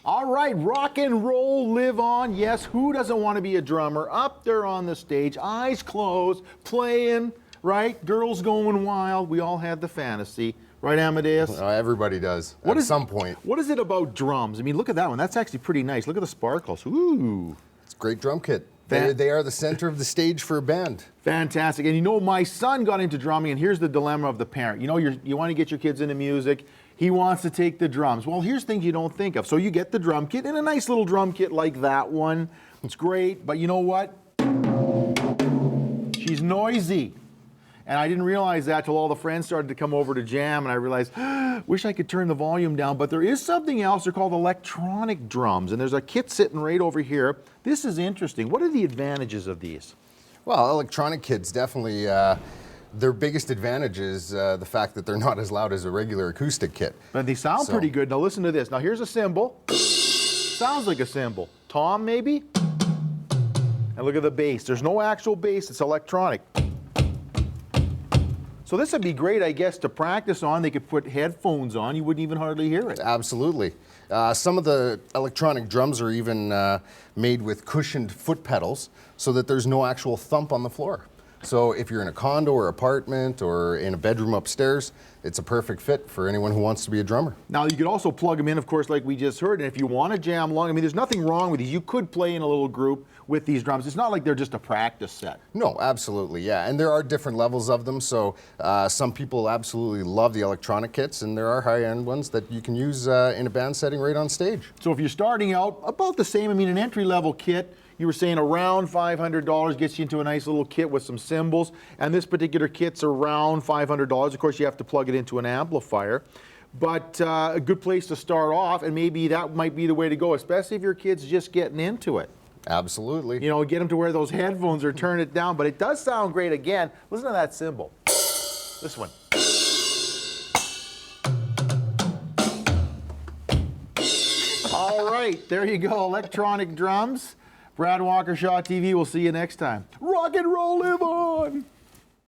All right, rock and roll, live on. Yes, who doesn't want to be a drummer? Up there on the stage, eyes closed, playing, right? Girls going wild. We all had the fantasy. Right, Amadeus? Everybody does at some point. What is it about drums? I mean, look at that one. That's actually pretty nice. Look at the sparkles. Ooh. It's a great drum kit. They are the center of the stage for a band. Fantastic. And you know, my son got into drumming, and here's the dilemma of the parent. You know, you want to get your kids into music. He wants to take the drums. Well, here's things you don't think of. So you get the drum kit, and a nice little drum kit like that one. It's great, but you know what? She's noisy. And I didn't realize that till all the friends started to come over to jam, and I realized, wish I could turn the volume down. But there is something else. They're called electronic drums, and there's a kit sitting right over here. This is interesting. What are the advantages of these? Well, electronic kits definitely, their biggest advantage is the fact that they're not as loud as a regular acoustic kit. But they sound pretty good. Now listen to this. Now here's a cymbal. Sounds like a cymbal. Tom, maybe? And look at the bass. There's no actual bass. It's electronic. So this would be great, I guess, to practice on. They could put headphones on. You wouldn't even hardly hear it. Absolutely. Some of the electronic drums are even made with cushioned foot pedals so that there's no actual thump on the floor. So if you're in a condo or apartment or in a bedroom upstairs, it's a perfect fit for anyone who wants to be a drummer. Now you could also plug them in, of course, like we just heard, and if you want to jam along, I mean, there's nothing wrong with these. You could play in a little group with these drums. It's not like they're just a practice set. No, absolutely, yeah. And there are different levels of them, so some people absolutely love the electronic kits, and there are high-end ones that you can use in a band setting right on stage. So if you're starting out, about the same, I mean, an entry-level kit, you were saying around $500 gets you into a nice little kit with some cymbals, and this particular kit's around $500. Of course, you have to plug it into an amplifier, but a good place to start off, and maybe that might be the way to go, especially if your kid's just getting into it. Absolutely. You know, get them to wear those headphones or turn it down, but it does sound great. Again, listen to that cymbal. This one. All right, there you go, electronic drums. Brad Walkershaw TV, we'll see you next time. Rock and roll, live on!